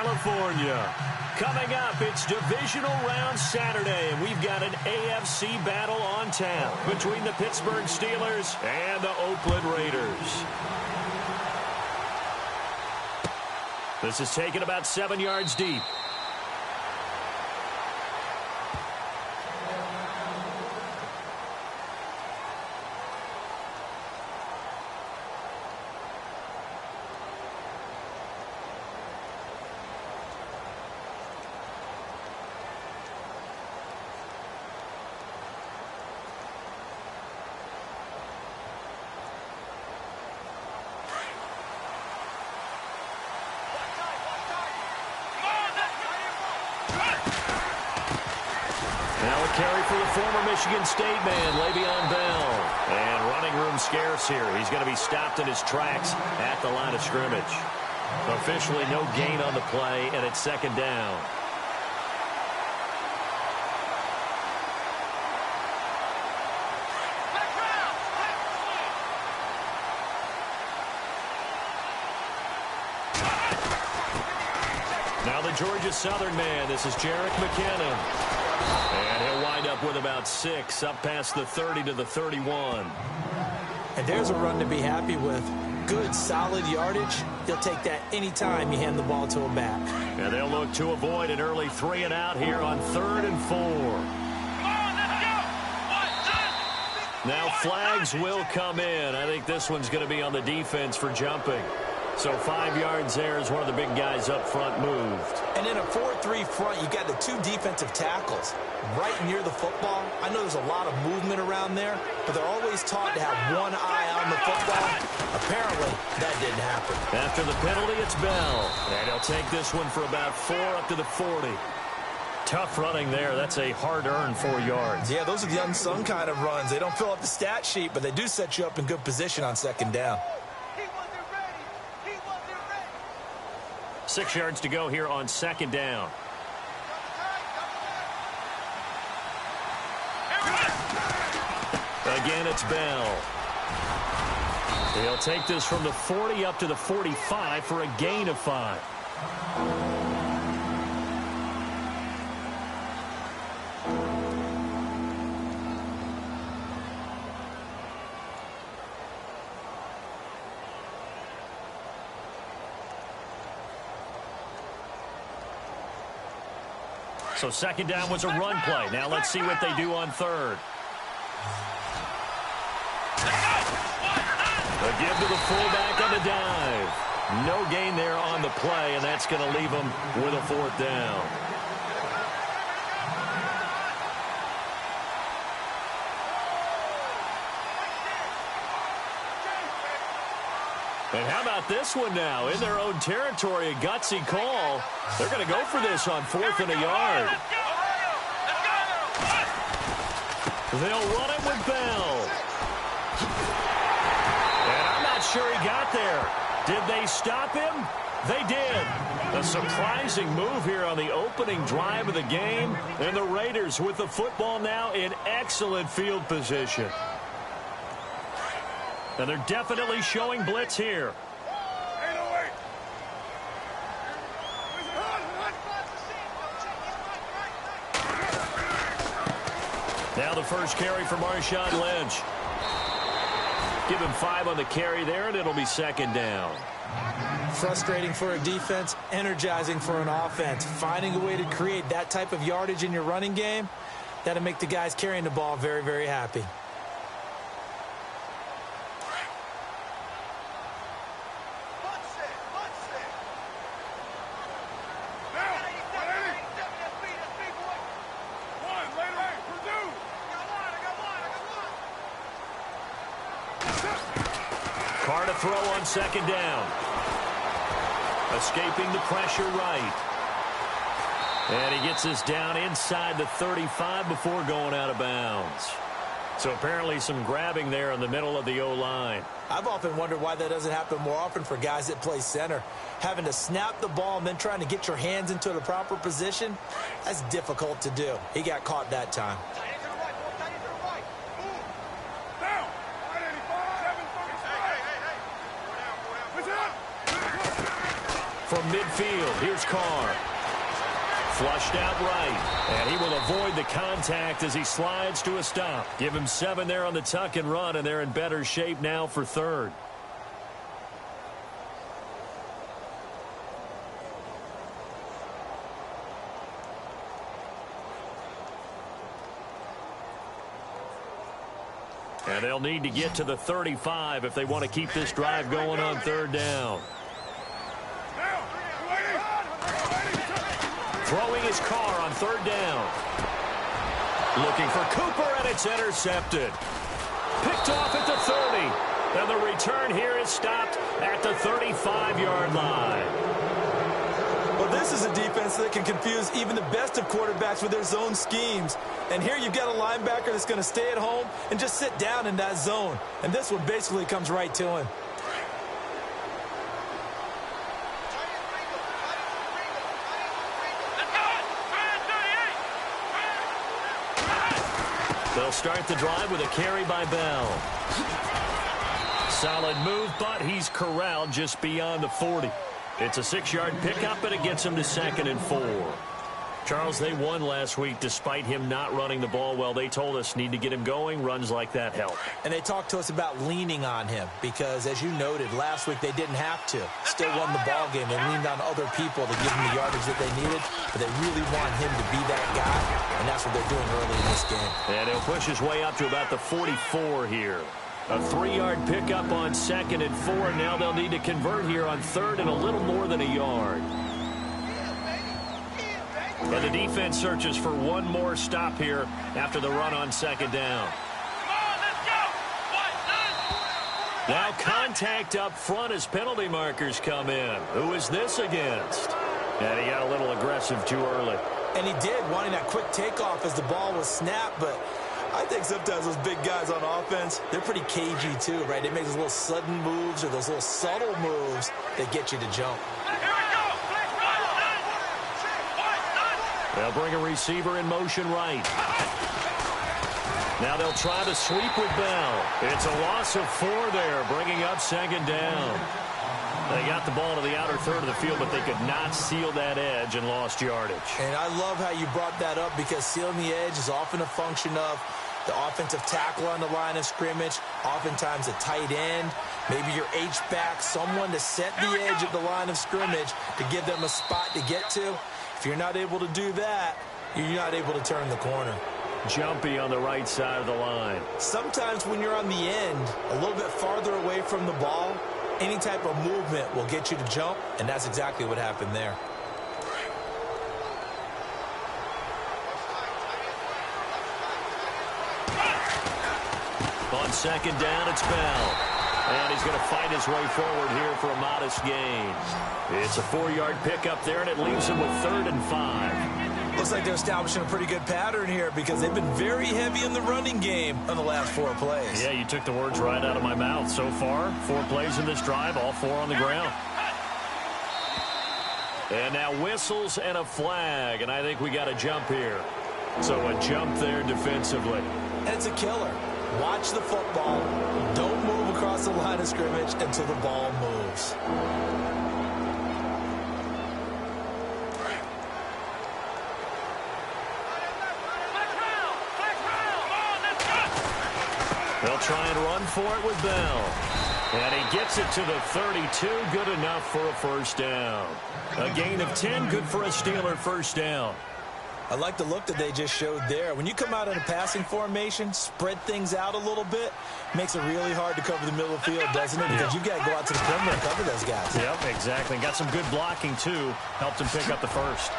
California. Coming up, it's Divisional Round Saturday, and we've got an AFC battle on tap between the Pittsburgh Steelers and the Oakland Raiders. This is taken about 7 yards deep. Carry for the former Michigan State man, Le'Veon Bell. And running room scarce here. He's going to be stopped in his tracks at the line of scrimmage. Officially no gain on the play, and it's second down. Now the Georgia Southern man, this is Jerick McKinnon. And he'll wind up with about 6, up past the 30 to the 31. And there's a run to be happy with. Good, solid yardage. He'll take that anytime you hand the ball to him back. And they'll look to avoid an early 3 and out here on 3rd and 4. Now flags will come in. I think this one's going to be on the defense for jumping. So 5 yards there as one of the big guys up front moved. And in a 4-3 front, you got the 2 defensive tackles right near the football. I know there's a lot of movement around there, but they're always taught to have one eye on the football. Apparently, that didn't happen. After the penalty, it's Bell. And he'll take this one for about 4 up to the 40. Tough running there. That's a hard-earned 4 yards. Yeah, those are the unsung kind of runs. They don't fill up the stat sheet, but they do set you up in good position on second down. 6 yards to go here on second down. Again, it's Bell. He'll take this from the 40 up to the 45 for a gain of 5. So second down was a run play. Now let's see what they do on 3rd. A give to the fullback on the dive. No gain there on the play, and that's going to leave them with a 4th down. And how about this one now? In their own territory, a gutsy call. They're going to go for this on 4th and a yard. They'll run it with Bell. And I'm not sure he got there. Did they stop him? They did. A surprising move here on the opening drive of the game. And the Raiders with the football now in excellent field position. And they're definitely showing blitz here. Now the first carry for Marshawn Lynch. Give him 5 on the carry there, and it'll be second down. Frustrating for a defense, energizing for an offense. Finding a way to create that type of yardage in your running game, that'll make the guys carrying the ball very, very happy. Carr to throw on second down. Escaping the pressure right. And he gets this down inside the 35 before going out of bounds. So apparently some grabbing there in the middle of the O-line. I've often wondered why that doesn't happen more often for guys that play center. Having to snap the ball and then trying to get your hands into the proper position, that's difficult to do. He got caught that time. From from midfield. Here's Carr. Flushed out right, and he will avoid the contact as he slides to a stop. Give him 7 there on the tuck and run, and they're in better shape now for third. And they'll need to get to the 35 if they want to keep this drive going on third down. Throwing his car on third down. Looking for Cooper, and it's intercepted. Picked off at the 30. And the return here is stopped at the 35-yard line. Well, this is a defense that can confuse even the best of quarterbacks with their zone schemes. And here you've got a linebacker that's going to stay at home and just sit down in that zone. And this one basically comes right to him. They'll start the drive with a carry by Bell. Solid move, but he's corralled just beyond the 40. It's a 6-yard pickup, and it gets him to 2nd and 4. Charles, they won last week despite him not running the ball well. They told us need to get him going. Runs like that help. And they talked to us about leaning on him because, as you noted, last week they didn't have to. Still won the ball game. They leaned on other people to give him the yardage that they needed, but they really want him to be that guy, and that's what they're doing early in this game. And he'll push his way up to about the 44 here. A 3-yard pickup on 2nd and 4. Now they'll need to convert here on 3rd and a little more than a yard. And the defense searches for one more stop here after the run on 2nd down. Now contact up front as penalty markers come in. Who is this against? And he got a little aggressive too early. And he did, wanting that quick takeoff as the ball was snapped, but I think sometimes those big guys on offense, they're pretty cagey too, right? They make those little sudden moves or those little subtle moves that get you to jump. They'll bring a receiver in motion right. Now they'll try to sweep with Bell. It's a loss of 4 there, bringing up 2nd down. They got the ball to the outer third of the field, but they could not seal that edge and lost yardage. And I love how you brought that up because sealing the edge is often a function of the offensive tackle on the line of scrimmage, oftentimes a tight end, maybe your H-back, someone to set the edge at the line of scrimmage to give them a spot to get to. If you're not able to do that, you're not able to turn the corner. Jumpy on the right side of the line. Sometimes when you're on the end, a little bit farther away from the ball, any type of movement will get you to jump, and that's exactly what happened there. On 2nd down, it's Bell. And he's going to fight his way forward here for a modest gain. It's a 4-yard pickup there, and it leaves him with 3rd and 5. Looks like they're establishing a pretty good pattern here because they've been very heavy in the running game on the last 4 plays. Yeah, you took the words right out of my mouth. So far, 4 plays in this drive, all 4 on the ground. And now whistles and a flag, and I think we got a jump here. So a jump there defensively. And it's a killer. Watch the football. Don't move across the line of scrimmage until the ball moves. They'll try and run for it with Bell. And he gets it to the 32. Good enough for a 1st down. A gain of 10. Good for a Steeler 1st down. I like the look that they just showed there. When you come out in a passing formation, spread things out a little bit, makes it really hard to cover the middle of the field, doesn't it? Because you've got to go out to the perimeter and cover those guys. Yep, exactly. Got some good blocking, too. Helped him pick up the 1st.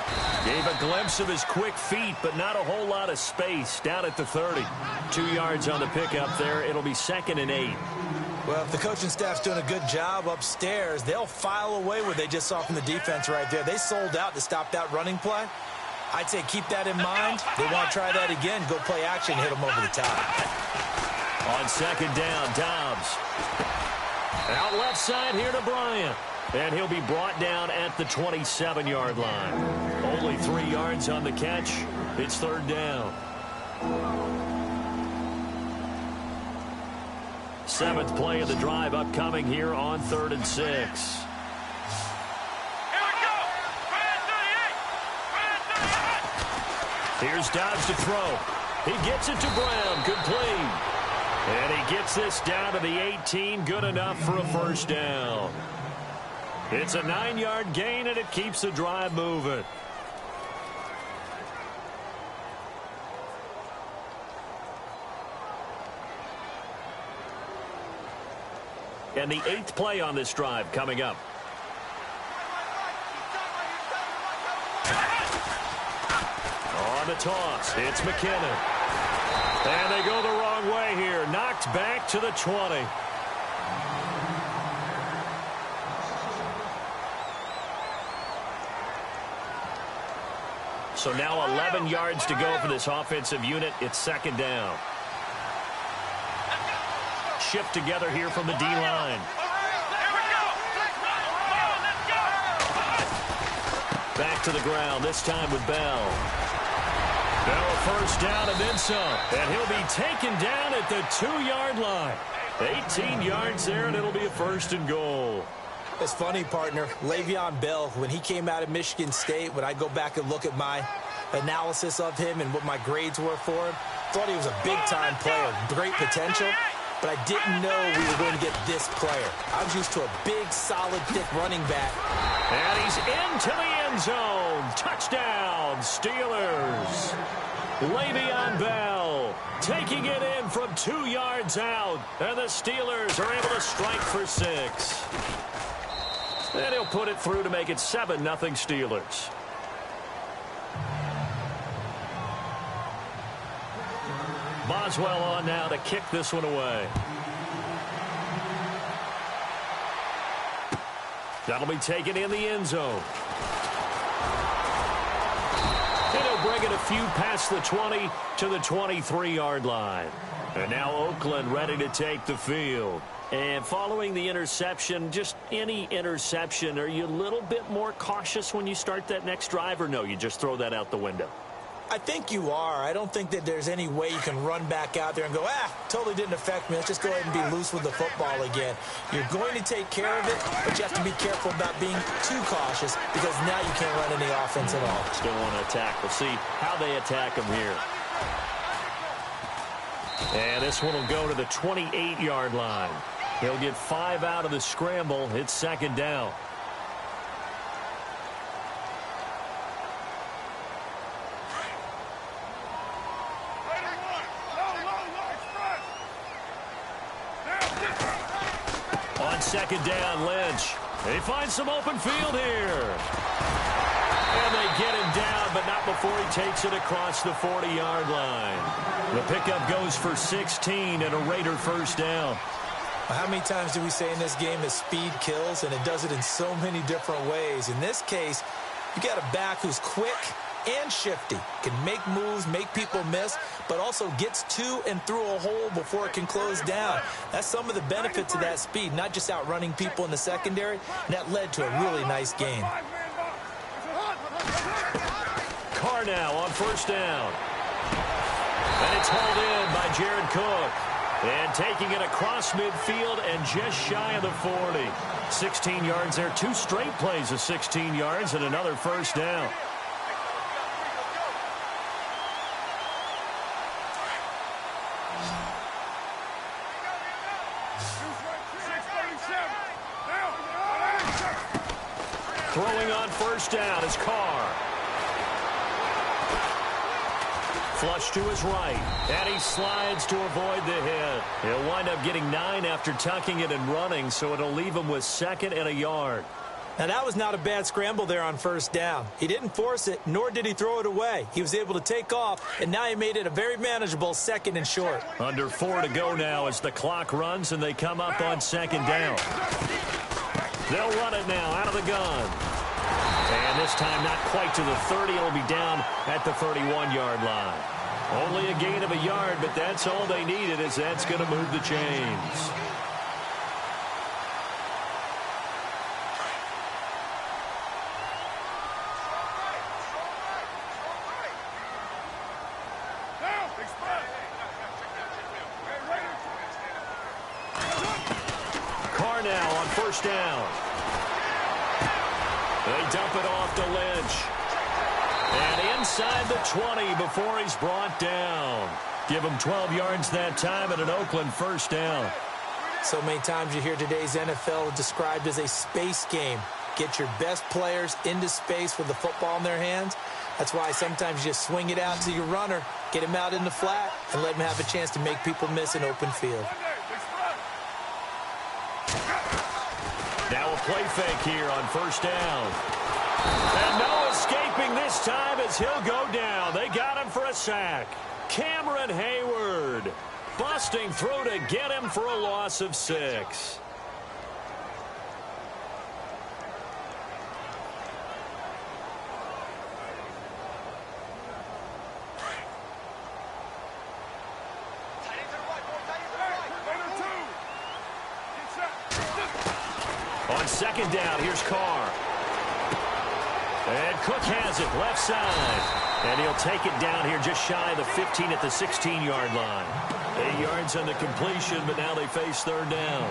Gave a glimpse of his quick feet, but not a whole lot of space down at the 30. 2 yards on the pickup there. It'll be 2nd and 8. Well, if the coaching staff's doing a good job upstairs, they'll file away what they just saw from the defense right there. They sold out to stop that running play. I'd say keep that in mind. They want to try that again, go play action, hit them over the top. On 2nd down, Dobbs. Out left side here to Bryant. And he'll be brought down at the 27-yard line. Only 3 yards on the catch. It's 3rd down. 7th play of the drive upcoming here on 3rd and 6. Here's Dodds to throw. He gets it to Brown. Complete. And he gets this down to the 18. Good enough for a first down. It's a 9-yard gain, and it keeps the drive moving. And the 8th play on this drive coming up. On the toss, it's McKinnon. And they go the wrong way here. Knocked back to the 20. So now 11 yards to go for this offensive unit. It's second down. Shift together here from the D-line. Back to the ground, this time with Bell. Bell a first down and then some. And he'll be taken down at the 2-yard line. 18 yards there, and it'll be a first and goal. It's funny, partner. Le'Veon Bell, when he came out of Michigan State, when I go back and look at my analysis of him and what my grades were for him, thought he was a big-time player, great potential, but I didn't know we were going to get this player. I was used to a big, solid, thick running back. And he's into the end zone. Touchdown, Steelers. Le'Veon Bell taking it in from 2 yards out, and the Steelers are able to strike for 6. And he'll put it through to make it 7-0 Steelers. Boswell on now to kick this one away. That'll be taken in the end zone. And he'll bring it a few past the 20 to the 23-yard line. And now Oakland ready to take the field. And following the interception, just any interception, are you a little bit more cautious when you start that next drive, or no, you just throw that out the window? I think you are. I don't think that there's any way you can run back out there and go, totally didn't affect me. Let's just go ahead and be loose with the football again. You're going to take care of it, but you have to be careful about being too cautious because now you can't run any offense at all. Still want to attack. We'll see how they attack him here. And this one will go to the 28-yard line. He'll get 5 out of the scramble. It's second down. On second down, Lynch. They find some open field here. And they get him down, but not before he takes it across the 40-yard line. The pickup goes for 16 and a Raider first down. How many times do we say in this game that speed kills, and it does it in so many different ways? In this case, you got a back who's quick and shifty, can make moves, make people miss, but also gets to and through a hole before it can close down. That's some of the benefits of that speed, not just outrunning people in the secondary, and that led to a really nice game. Carr now on first down. And it's hauled in by Jared Cook. And taking it across midfield and just shy of the 40. 16 yards there. 2 straight plays of 16 yards and another first down. Throwing on first down is Carr. Flush to his right, and he slides to avoid the hit. He'll wind up getting 9 after tucking it and running, so it'll leave him with 2nd and a yard. Now, that was not a bad scramble there on first down. He didn't force it, nor did he throw it away. He was able to take off, and now he made it a very manageable 2nd and short. Under 4 to go now as the clock runs, and they come up on second down. They'll run it now out of the gun. And this time not quite to the 30. It'll be down at the 31-yard line. Only a gain of a yard, but that's all they needed, as that's going to move the chains. Carr now on first down. They dump it off to Lynch. And inside the 20 before he's brought down. Give him 12 yards that time and an Oakland first down. So many times you hear today's NFL described as a space game. Get your best players into space with the football in their hands. That's why sometimes you just swing it out to your runner, get him out in the flat, and let him have a chance to make people miss an open field. Now a play fake here on first down. And no escaping this time as he'll go down. They got him for a sack. Cameron Hayward busting through to get him for a loss of 6. On second down, here's Carr. And Cook has it left side. And he'll take it down here just shy of the 15 at the 16-yard line. 8 yards on the completion, but now they face third down.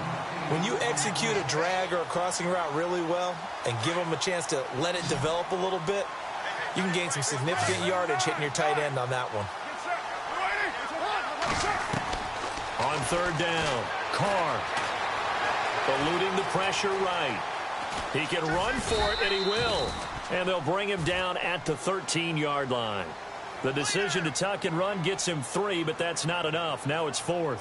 When you execute a drag or a crossing route really well and give them a chance to let it develop a little bit, you can gain some significant yardage hitting your tight end on that one. On third down, Carr eluding the pressure right. He can run for it, and he will. And they'll bring him down at the 13-yard line. The decision to tuck and run gets him 3, but that's not enough. Now it's 4th.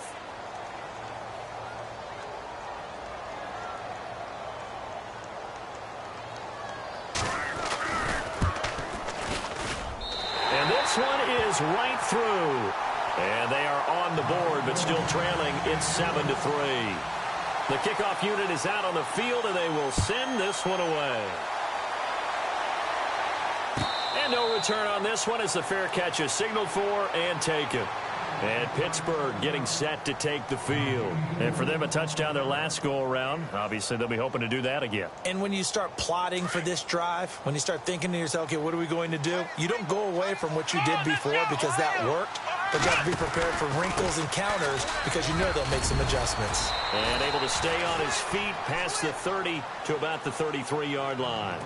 And this one is right through. And they are on the board, but still trailing. It's 7-3. The kickoff unit is out on the field, and they will send this one away. And no return on this one as the fair catch is signaled for and taken. And Pittsburgh getting set to take the field. And for them, a touchdown their last go-around. Obviously, they'll be hoping to do that again. And when you start plotting for this drive, when you start thinking to yourself, okay, what are we going to do? You don't go away from what you did before because that worked. But you have to be prepared for wrinkles and counters because you know they'll make some adjustments. And able to stay on his feet past the 30 to about the 33-yard line.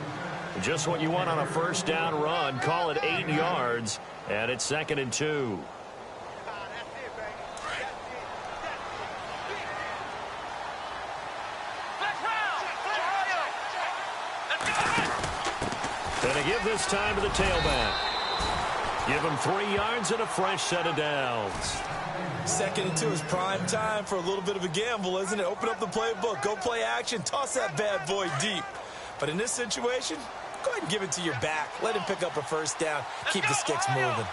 Just what you want on a first down run. Call it 8 yards, and it's 2nd and 2. And a give this time to the tailback. Give him 3 yards and a fresh set of downs. 2nd and 2 is prime time for a little bit of a gamble, isn't it? Open up the playbook, go play action, toss that bad boy deep. But in this situation, go ahead and give it to your back. Let him pick up a first down. Keep the sticks moving.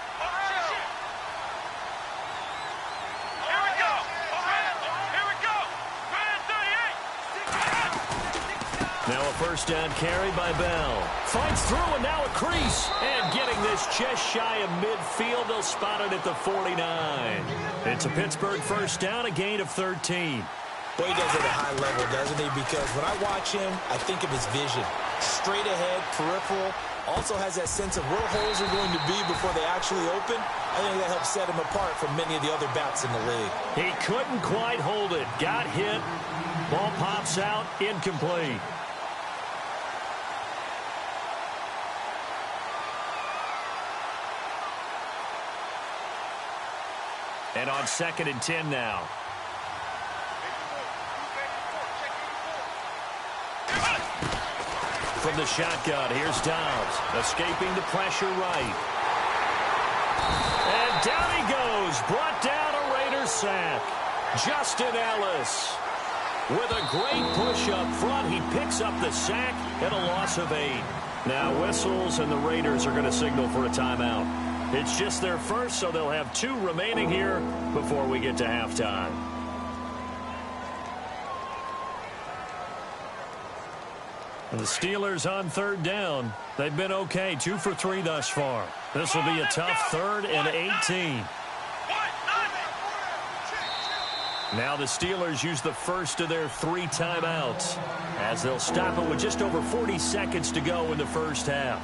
Now a first down carry by Bell. Fights through and now a crease. And getting this just shy of midfield. They'll spot it at the 49. It's a Pittsburgh first down, a gain of 13. Boy, he does it at a high level, doesn't he? Because when I watch him, I think of his vision. Straight ahead, peripheral. Also has that sense of where holes are going to be before they actually open. I think that helps set him apart from many of the other backs in the league. He couldn't quite hold it. Got hit. Ball pops out. Incomplete. And on 2nd and 10 now. From the shotgun, here's Dobbs, escaping the pressure right. And down he goes, brought down a Raiders sack. Justin Ellis with a great push up front. He picks up the sack and a loss of 8. Now whistles, and the Raiders are going to signal for a timeout. It's just their first, so they'll have 2 remaining here before we get to halftime. And the Steelers on third down. They've been okay, 2 for 3 thus far. This will be a tough 3rd and 18. Now the Steelers use the first of their 3 timeouts as they'll stop it with just over 40 seconds to go in the first half.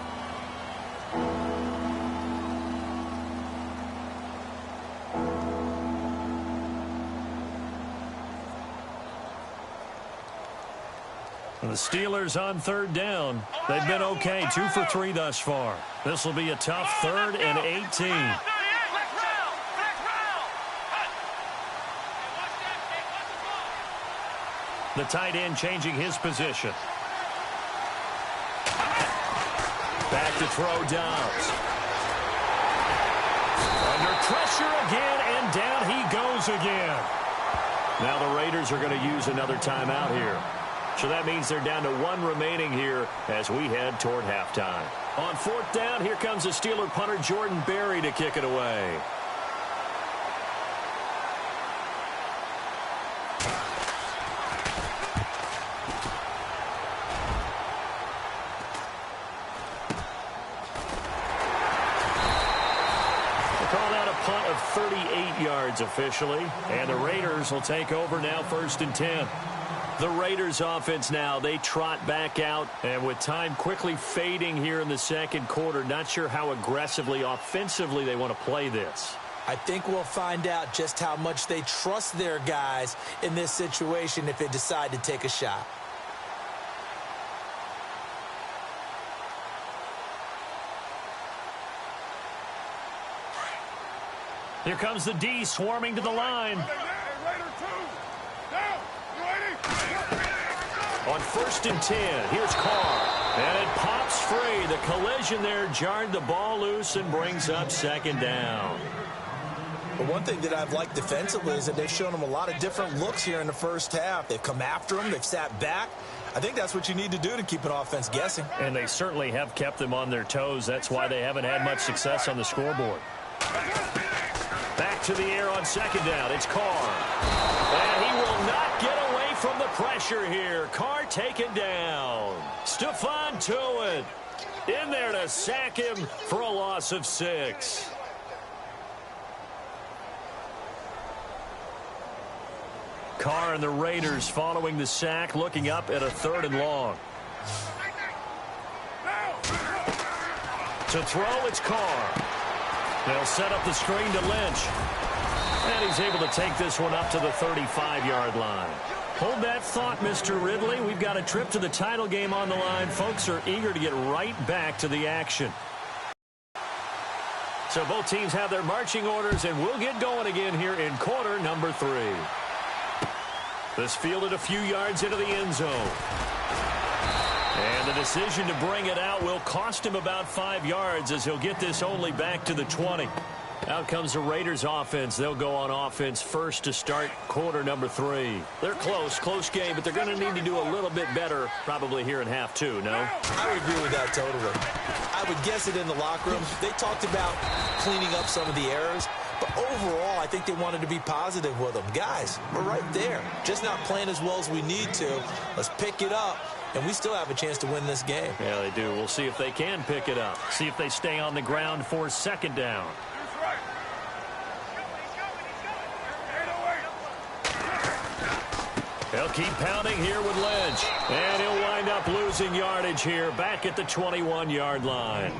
The Steelers on third down. They've been okay, 2 for 3 thus far. This will be a tough 3rd and 18. The tight end changing his position. Back to throw Dobbs. Under pressure again, and down he goes again. Now the Raiders are going to use another timeout here. So that means they're down to 1 remaining here as we head toward halftime. On 4th down, here comes the Steeler punter Jordan Berry to kick it away. Called out a punt of 38 yards officially, and the Raiders will take over now 1st and 10. The Raiders offense now, they trot back out, and with time quickly fading here in the 2nd quarter, not sure how aggressively, offensively they want to play this. I think we'll find out just how much they trust their guys in this situation if they decide to take a shot. Here comes the D swarming to the line. On 1st and 10, here's Carr. And it pops free. The collision there jarred the ball loose and brings up 2nd down. But one thing that I've liked defensively is that they've shown them a lot of different looks here in the 1st half. They've come after them. They've sat back. I think that's what you need to do to keep an offense guessing. And they certainly have kept them on their toes. That's why they haven't had much success on the scoreboard. Back to the air on 2nd down. It's Carr. And he will not get away from the pressure here. Carr taken down. Stephon Tuitt in there to sack him for a loss of 6. Carr and the Raiders following the sack, looking up at a 3rd and long. To throw, it's Carr. They'll set up the screen to Lynch. And he's able to take this one up to the 35-yard line. Hold that thought, Mr. Ridley. We've got a trip to the title game on the line. Folks are eager to get right back to the action. So both teams have their marching orders, and we'll get going again here in quarter number 3. This fielded a few yards into the end zone. And the decision to bring it out will cost him about 5 yards as he'll get this only back to the 20. Out comes the Raiders offense. They'll go on offense first to start quarter number 3. They're close game, but they're going to need to do a little bit better probably here in half 2, no? I would agree with that totally. I would guess it in the locker room. They talked about cleaning up some of the errors, but overall I think they wanted to be positive with them. Guys, we're right there. Just not playing as well as we need to. Let's pick it up, and we still have a chance to win this game. Yeah, they do. We'll see if they can pick it up. See if they stay on the ground for 2nd down. He'll keep pounding here with Lynch. And he'll wind up losing yardage here back at the 21-yard line.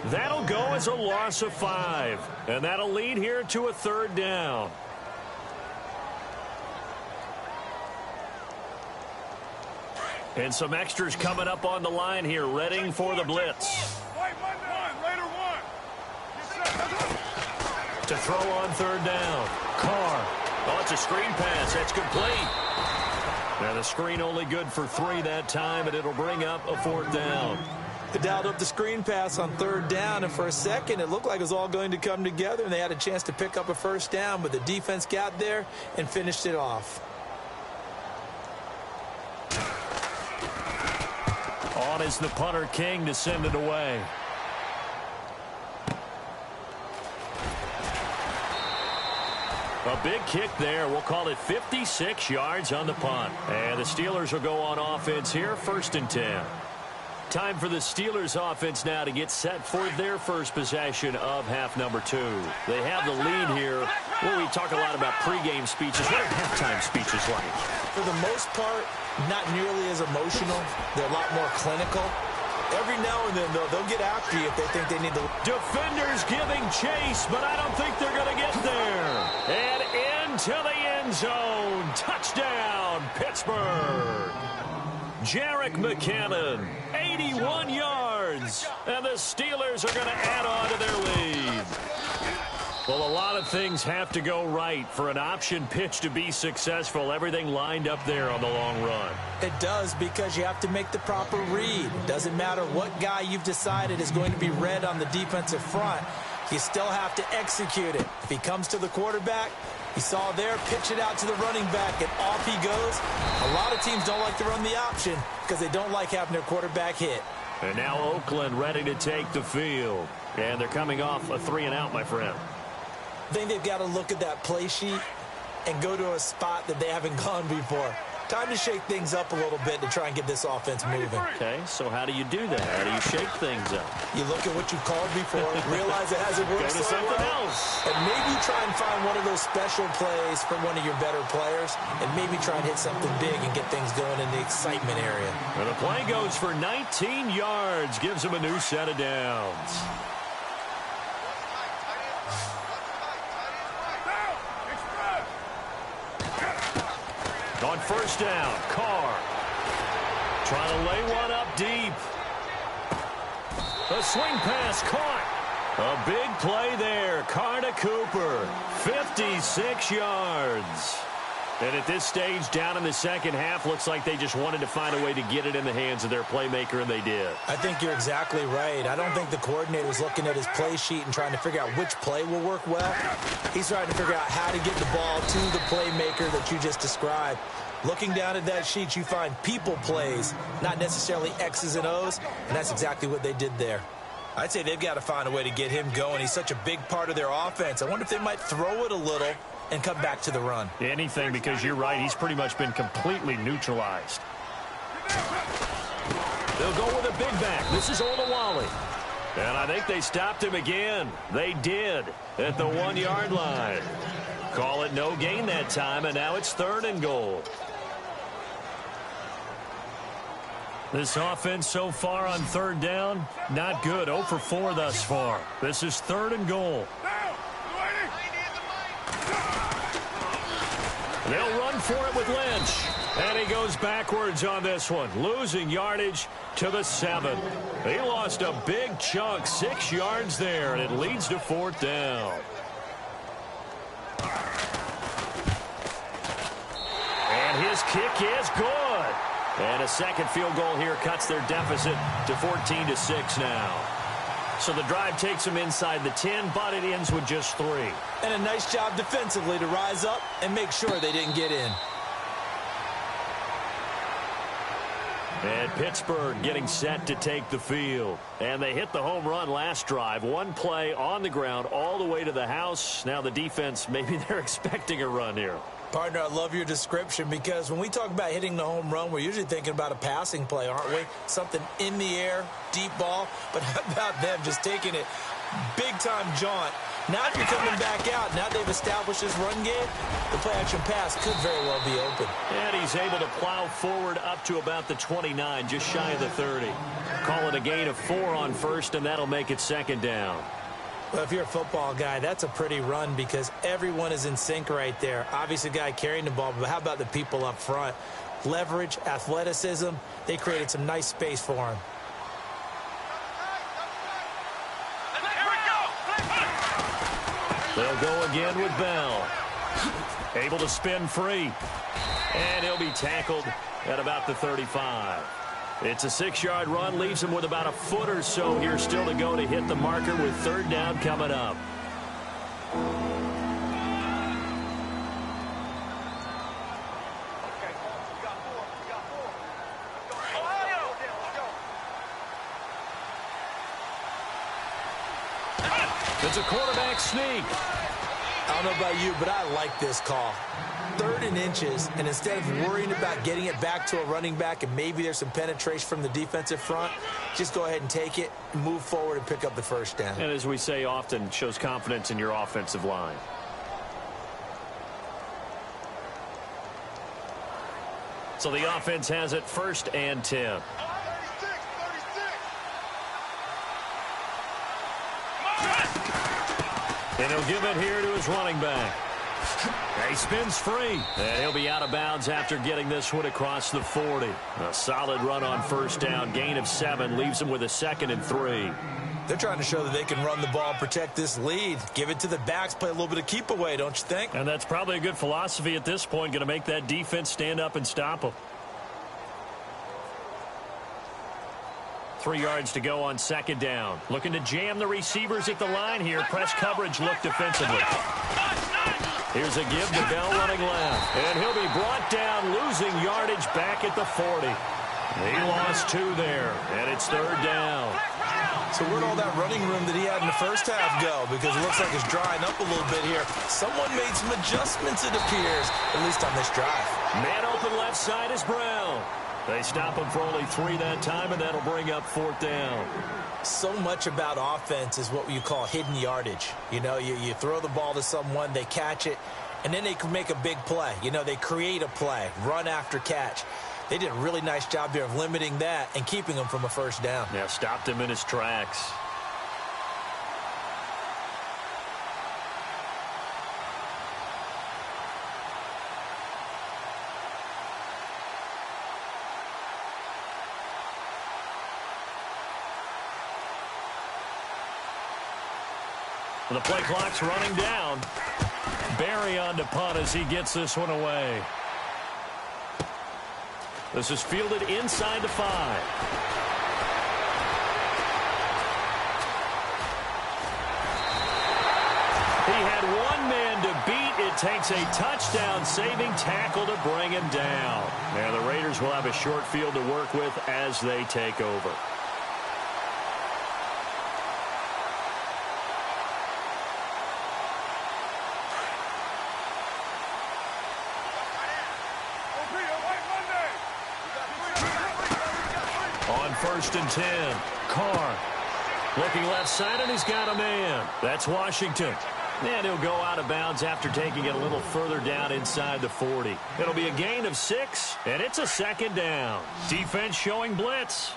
That'll go as a loss of 5. And that'll lead here to a 3rd down. And some extras coming up on the line here, readying for the blitz. To throw on 3rd down. Carr. Oh, it's a screen pass. That's complete. Now the screen only good for 3 that time, and it'll bring up a 4th down. They dialed up the screen pass on 3rd down, and for a second it looked like it was all going to come together, and they had a chance to pick up a 1st down, but the defense got there and finished it off. On is the punter King to send it away. A big kick there. We'll call it 56 yards on the punt. And the Steelers will go on offense here, 1st and 10. Time for the Steelers offense now to get set for their first possession of half number 2. They have the lead here. Well, we talk a lot about pregame speeches. What are halftime speeches like? For the most part, not nearly as emotional. They're a lot more clinical. Every now and then, though, they'll get after you if they think they need to. Defenders giving chase, but I don't think they're going to get there. And into the end zone. Touchdown, Pittsburgh. Jerick McKinnon, 81 yards. And the Steelers are going to add on to their lead. Well, a lot of things have to go right for an option pitch to be successful. Everything lined up there on the long run. It does, because you have to make the proper read. It doesn't matter what guy you've decided is going to be read on the defensive front. You still have to execute it. If he comes to the quarterback, you saw there, pitch it out to the running back, and off he goes. A lot of teams don't like to run the option because they don't like having their quarterback hit. And now Oakland ready to take the field. And they're coming off a 3-and-out, my friend. I think they've got to look at that play sheet and go to a spot that they haven't gone before. Time to shake things up a little bit to try and get this offense moving. Okay, so how do you do that? How do you shake things up? You look at what you've called before, realize it hasn't worked Go to so something well, else. and maybe try and find one of those special plays for one of your better players, and maybe try and hit something big and get things going in the excitement area. And the play goes for 19 yards, gives him a new set of downs. On first down, Carr trying to lay one up deep. A swing pass caught. A big play there. Carr to Cooper, 56 yards. And at this stage, down in the second half, looks like they just wanted to find a way to get it in the hands of their playmaker, and they did. I think you're exactly right. I don't think the coordinator's looking at his play sheet and trying to figure out which play will work well. He's trying to figure out how to get the ball to the playmaker that you just described. Looking down at that sheet, you find people plays, not necessarily X's and O's, and that's exactly what they did there. I'd say they've got to find a way to get him going. He's such a big part of their offense. I wonder if they might throw it a little and come back to the run. Anything, because you're right. He's pretty much been completely neutralized. They'll go with a big back. This is Olawale. And I think they stopped him again. They did at the 1-yard line. Call it no gain that time, and now it's 3rd and goal. This offense so far on 3rd down, not good. 0 for 4 thus far. This is 3rd and goal. They'll run for it with Lynch. And he goes backwards on this one, losing yardage to the 7. He lost a big chunk, 6 yards there, and it leads to 4th down. And his kick is good. And a second field goal here cuts their deficit to 14-6 now. So the drive takes them inside the 10, but it ends with just 3. And a nice job defensively to rise up and make sure they didn't get in. And Pittsburgh getting set to take the field. And they hit the home run last drive. One play on the ground all the way to the house. Now the defense, maybe they're expecting a run here. Partner, I love your description, because when we talk about hitting the home run, we're usually thinking about a passing play, aren't we? Something in the air, deep ball. But how about them just taking it big-time jaunt? Now if you're coming back out, now they've established this run game, the play-action pass could very well be open. And he's able to plow forward up to about the 29, just shy of the 30. Call it a gain of 4 on first, and that'll make it 2nd down. Well, if you're a football guy, that's a pretty run, because everyone is in sync right there. Obviously, the guy carrying the ball, but how about the people up front? Leverage, athleticism, they created some nice space for him. They'll go again with Bell. Able to spin free. And he'll be tackled at about the 35. It's a 6-yard run, leaves him with about a foot or so here still to go to hit the marker with 3rd down coming up. It's a quarterback sneak. I don't know about you, but I like this call. 3rd and inches, and instead of worrying about getting it back to a running back and maybe there's some penetration from the defensive front, just go ahead and take it, move forward, and pick up the 1st down. And as we say often, shows confidence in your offensive line. So the offense has it 1st and 10. And he'll give it here to his running back. He spins free. And he'll be out of bounds after getting this one across the 40. A solid run on first down. Gain of 7 leaves him with a 2nd and 3. They're trying to show that they can run the ball and protect this lead. Give it to the backs, play a little bit of keep away, don't you think? And that's probably a good philosophy at this point. Going to make that defense stand up and stop them. 3 yards to go on 2nd down. Looking to jam the receivers at the line here. Press coverage look defensively. Here's a give to Bell running left. And he'll be brought down, losing yardage back at the 40. He lost 2 there, and it's 3rd down. So where'd all that running room that he had in the first half go? Because it looks like it's drying up a little bit here. Someone made some adjustments, it appears, at least on this drive. Man open left side is Brown. They stop him for only 3 that time, and that'll bring up 4th down. So much about offense is what you call hidden yardage. You know, you throw the ball to someone, they catch it, and then they can make a big play. You know, they create a play, run after catch. They did a really nice job there of limiting that and keeping him from a first down. Yeah, stopped him in his tracks. The play clock's running down. Barry on to punt as he gets this one away. This is fielded inside the 5. He had one man to beat. It takes a touchdown-saving tackle to bring him down. And the Raiders will have a short field to work with as they take over. On 1st and 10, Carr looking left side, and he's got a man. That's Washington. And he'll go out of bounds after taking it a little further down inside the 40. It'll be a gain of 6, and it's a 2nd down. Defense showing blitz.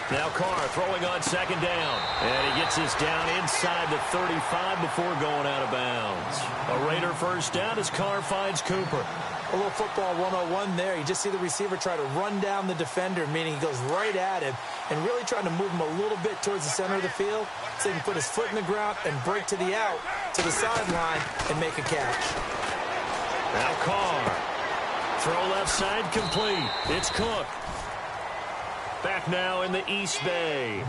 Now Carr throwing on 2nd down. And he gets this down inside the 35 before going out of bounds. A Raider first down as Carr finds Cooper. A little football 101 there. You just see the receiver try to run down the defender, meaning he goes right at him and really trying to move him a little bit towards the center of the field so he can put his foot in the ground and break to the out, to the sideline, and make a catch. Now Carr. Throw left side complete. It's Cook. Back now in the East Bay.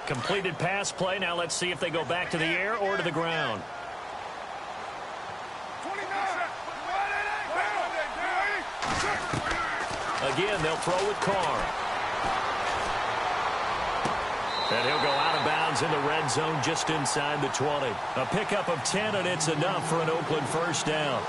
Completed pass play. Now let's see if they go back to the air or to the ground. Again, they'll throw with Carr. And he'll go out of bounds in the red zone just inside the 20. A pickup of 10, and it's enough for an Oakland first down.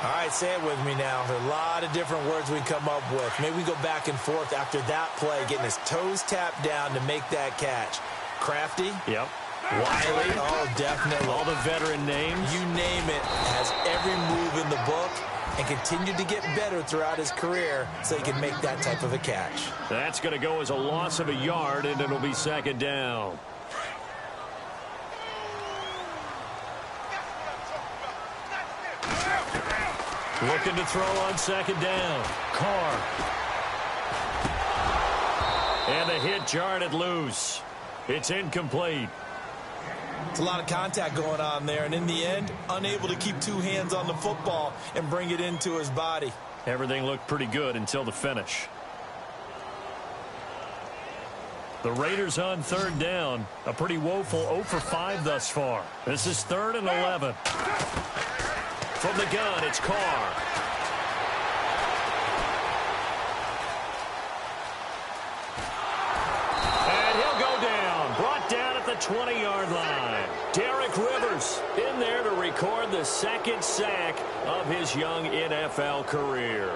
All right, say it with me now. There are a lot of different words we come up with. Maybe we go back and forth after that play, getting his toes tapped down to make that catch. Crafty? Yep. Wiley? Oh, definitely. All the veteran names? You name it. Has every move in the book and continued to get better throughout his career so he can make that type of a catch. That's going to go as a loss of a yard, and it'll be 2nd down. Looking to throw on 2nd down. Carr. And the hit jarred it loose. It's incomplete. It's a lot of contact going on there, and in the end, unable to keep 2 hands on the football and bring it into his body. Everything looked pretty good until the finish. The Raiders on 3rd down. A pretty woeful 0 for 5 thus far. This is 3rd and 11. From the gun, it's Carr. And he'll go down. Brought down at the 20-yard line. Derek Rivers in there to record the 2nd sack of his young NFL career.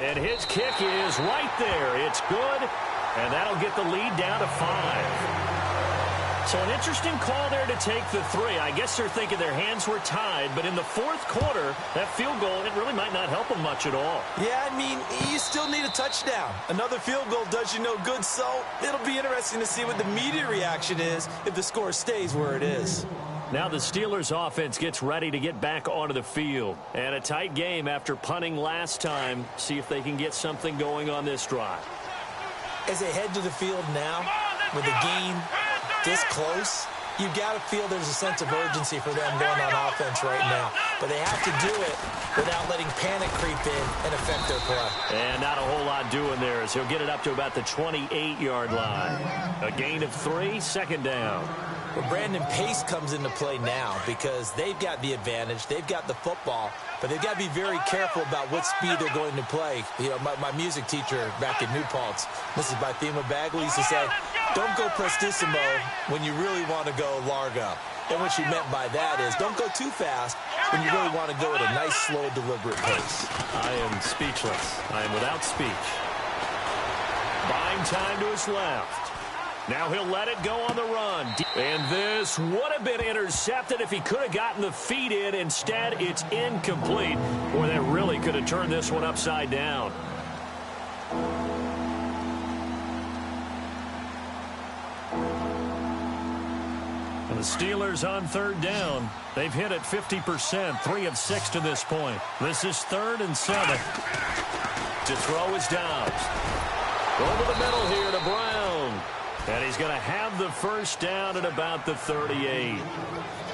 And his kick is right there. It's good, and that'll get the lead down to 5. So an interesting call there to take the three. I guess they're thinking their hands were tied, but in the fourth quarter, that field goal, it really might not help them much at all. Yeah, I mean, you still need a touchdown. Another field goal does you no good, so it'll be interesting to see what the media reaction is if the score stays where it is. Now the Steelers offense gets ready to get back onto the field. And a tight game after punting last time. See if they can get something going on this drive. As they head to the field now, with the game this close, you got to feel there's a sense of urgency for them going on offense right now. But they have to do it without letting panic creep in and affect their play. And not a whole lot doing there as he'll get it up to about the 28-yard line. A gain of 3, second down. Well, Brandon, pace comes into play now because they've got the advantage. They've got the football, but they've got to be very careful about what speed they're going to play. You know, my music teacher back in New Paltz, Mrs. Bythema Bagley, used to say, don't go prestissimo when you really want to go largo. And what she meant by that is don't go too fast when you really want to go at a nice, slow, deliberate pace. I am speechless. I am without speech. Buying time to his left. Now he'll let it go on the run. And this would have been intercepted if he could have gotten the feet in. Instead, it's incomplete. Boy, that really could have turned this one upside down. And the Steelers on third down. They've hit it 50%, 3 of 6 to this point. This is 3rd and 7. To throw is Dobbs. Over the middle here to Brown. And he's going to have the first down at about the 38.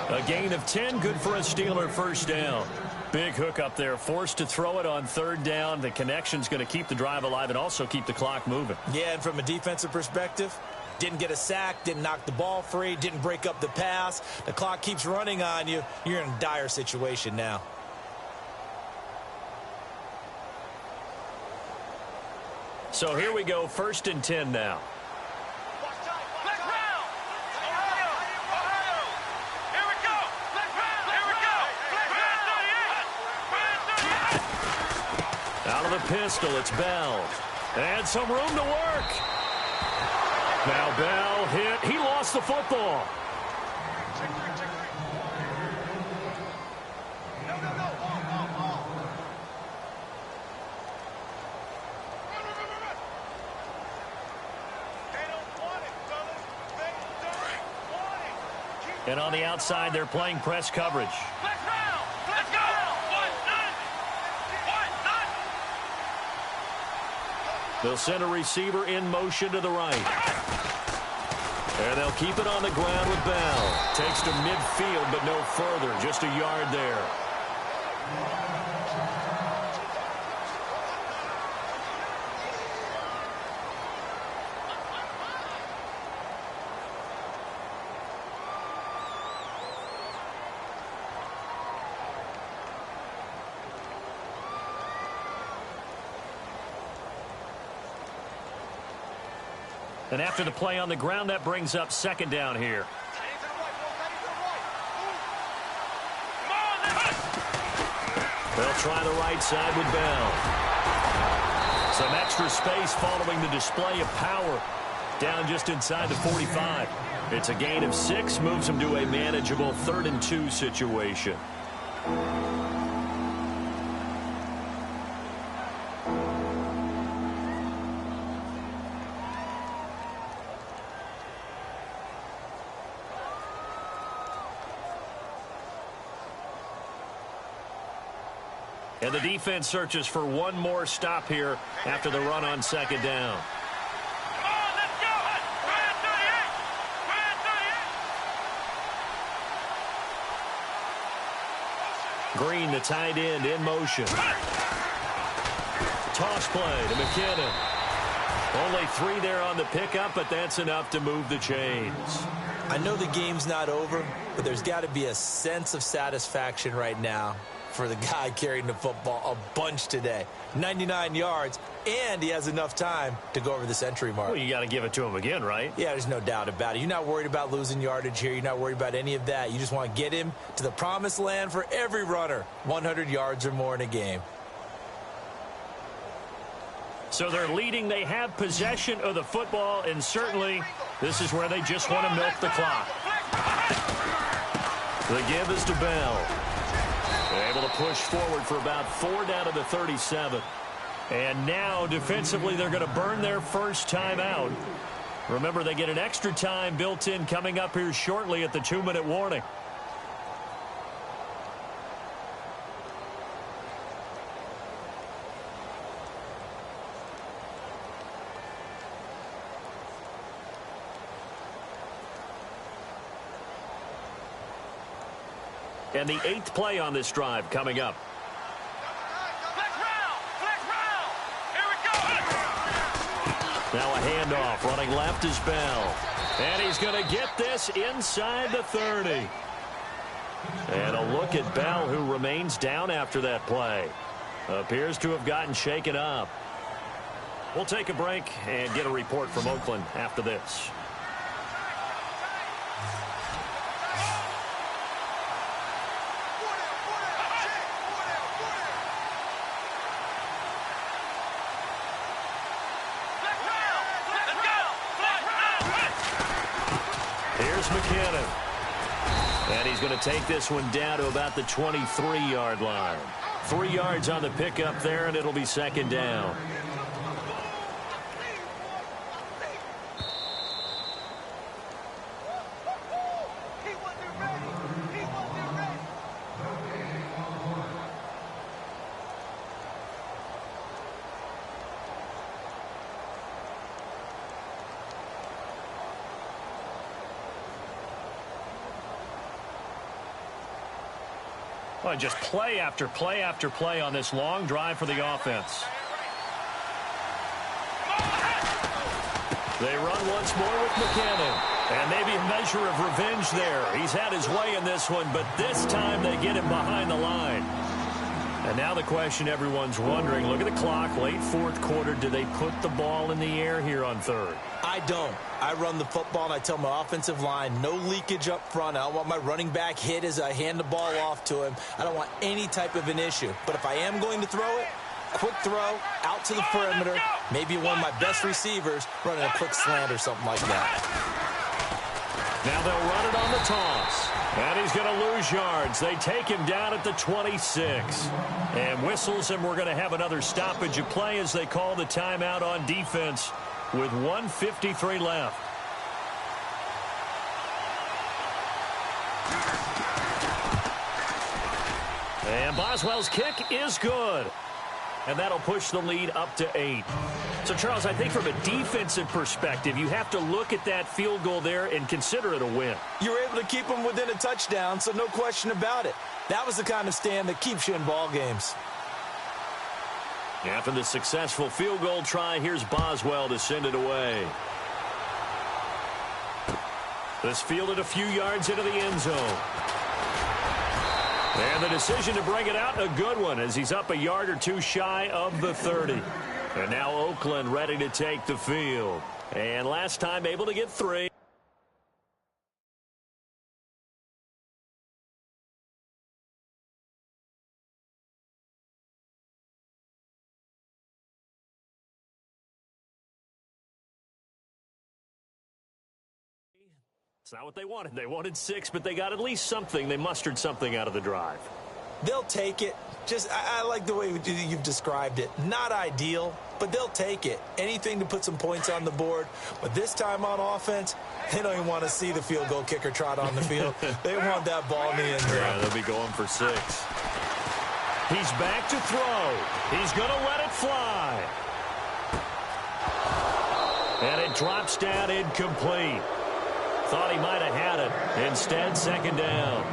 A gain of 10, good for a Steeler first down. Big hook up there, forced to throw it on third down. The connection's going to keep the drive alive and also keep the clock moving. Yeah, and from a defensive perspective, didn't get a sack, didn't knock the ball free, didn't break up the pass. The clock keeps running on you. You're in a dire situation now. So here we go, 1st and 10 now. Out of the pistol, it's Bell. And some room to work. Now Bell hit. He lost the football. And on the outside, they're playing press coverage. They'll send a receiver in motion to the right. And they'll keep it on the ground with Bell. Takes to midfield, but no further. Just a yard there. And after the play on the ground, that brings up 2nd down here. They'll try the right side with Bell. Some extra space following the display of power. Down just inside the 45. It's a gain of 6, moves them to a manageable 3rd and 2 situation. And the defense searches for one more stop here after the run on 2nd down. Green, the tight end, in motion. Toss play to McKinnon. Only 3 there on the pickup, but that's enough to move the chains. I know the game's not over, but there's got to be a sense of satisfaction right now for the guy carrying the football a bunch today. 99 yards, and he has enough time to go over the century mark. Well, you got to give it to him again, right? Yeah, there's no doubt about it. You're not worried about losing yardage here. You're not worried about any of that. You just want to get him to the promised land for every runner. 100 yards or more in a game. So they're leading. They have possession of the football, and certainly This is where they just want to milk the clock. The give is to Bell. They're able to push forward for about 4 down to the 37. And now, defensively, they're going to burn their first timeout. Remember, they get an extra time built in coming up here shortly at the 2-minute warning. And the 8th play on this drive coming up. Now a handoff. Running left is Bell. And he's going to get this inside the 30. And a look at Bell, who remains down after that play. Appears to have gotten shaken up. We'll take a break and get a report from Oakland after this. And he's going to take this one down to about the 23-yard line. 3 yards on the pickup there, and it'll be 2nd down. Well, just play after play after play on this long drive for the offense. They run once more with McKinnon. And maybe a measure of revenge there. He's had his way in this one, but this time they get him behind the line. And now the question everyone's wondering, look at the clock, late 4th quarter. Do they put the ball in the air here on 3rd? I don't. I run the football, and I tell my offensive line, no leakage up front. I don't want my running back hit as I hand the ball off to him. I don't want any type of an issue. But if I am going to throw it, quick throw, out to the perimeter, maybe one of my best receivers running a quick slant or something like that. Now they'll run it on the toss. And he's going to lose yards. They take him down at the 26. And whistles, and we're going to have another stoppage of play as they call the timeout on defense with 1:53 left. And Boswell's kick is good. And that'll push the lead up to 8. So, Charles, I think from a defensive perspective, you have to look at that field goal there and consider it a win. You were able to keep them within a touchdown, so no question about it. That was the kind of stand that keeps you in ball games. After the successful field goal try, here's Boswell to send it away. This fielded a few yards into the end zone. And the decision to bring it out, a good one, as he's up a yard or two shy of the 30. And now Oakland ready to take the field. And last time able to get 3. It's not what they wanted. They wanted 6, but they got at least something. They mustered something out of the drive. They'll take it. I like the way you've described it. Not ideal, but they'll take it. Anything to put some points on the board. But this time on offense, they don't even want to see the field goal kicker trot on the field. They want that ball in the end zone. Yeah, they'll be going for 6. He's back to throw. He's going to let it fly. And it drops down incomplete. Thought he might have had it. Instead, 2nd down.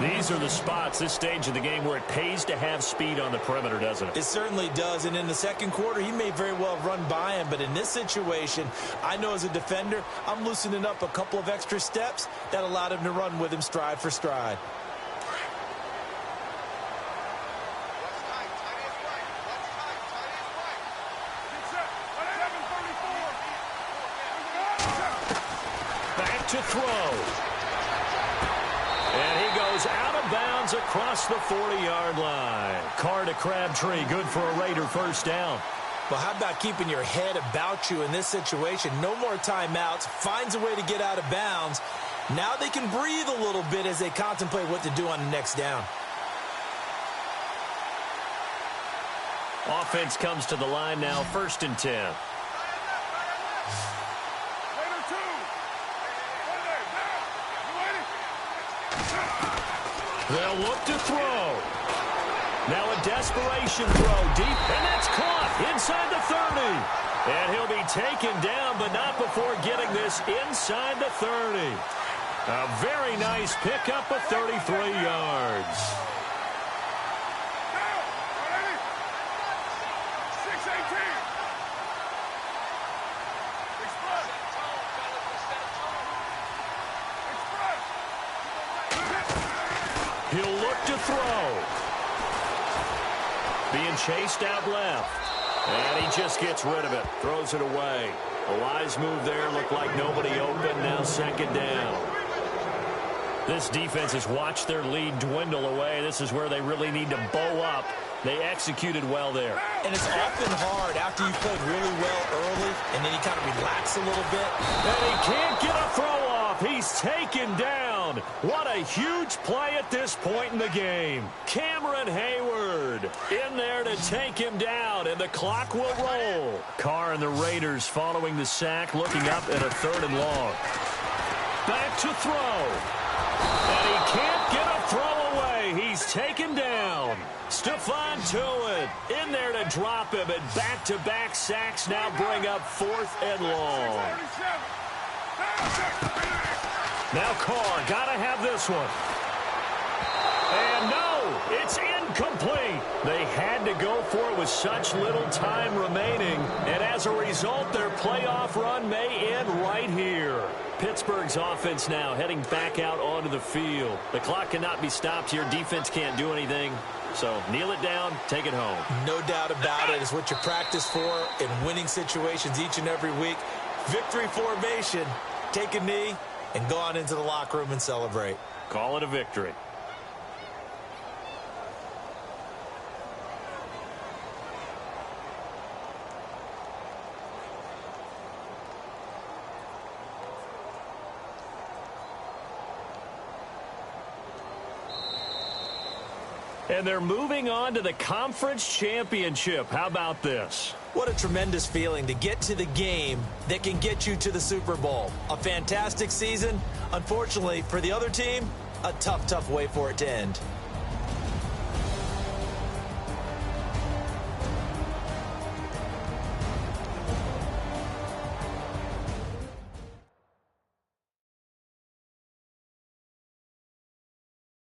These are the spots, this stage of the game, where it pays to have speed on the perimeter, doesn't it? It certainly does. And in the 2nd quarter, he may very well run by him. But in this situation, I know as a defender, I'm loosening up a couple of extra steps that allowed him to run with him stride for stride. To throw. And he goes out of bounds across the 40-yard line. Carr to Crabtree, good for a Raider first down. Well, how about keeping your head about you in this situation? No more timeouts. Finds a way to get out of bounds. Now they can breathe a little bit as they contemplate what to do on the next down. Offense comes to the line now, 1st and 10. They'll look to throw. Now a desperation throw deep, and that's caught inside the 30. And he'll be taken down, but not before getting this inside the 30. A very nice pickup of 33 yards. He'll look to throw. Being chased out left. And he just gets rid of it. Throws it away. A wise move there. Looked like nobody open. Now 2nd down. This defense has watched their lead dwindle away. This is where they really need to bow up. They executed well there. And it's often hard after you played really well early, and then you kind of relax a little bit. And he can't get a throw off. He's taken down. What a huge play at this point in the game. Cameron Hayward in there to take him down, and the clock will roll. Carr and the Raiders following the sack, looking up at a 3rd and long. Back to throw. And he can't get a throw away. He's taken down. Stephon Tuitt in there to drop him, and back-to-back sacks now bring up 4th and long. Now Carr, gotta have this one. And no, it's incomplete. They had to go for it with such little time remaining, and as a result, their playoff run may end right here. Pittsburgh's offense now heading back out onto the field. The clock cannot be stopped here. Defense can't do anything. So kneel it down, take it home. No doubt about it. It's what you practice for in winning situations each and every week. Victory formation. Take a knee and go on into the locker room and celebrate. Call it a victory. And they're moving on to the conference championship. How about this? What a tremendous feeling to get to the game that can get you to the Super Bowl. A fantastic season. Unfortunately, for the other team, a tough way for it to end.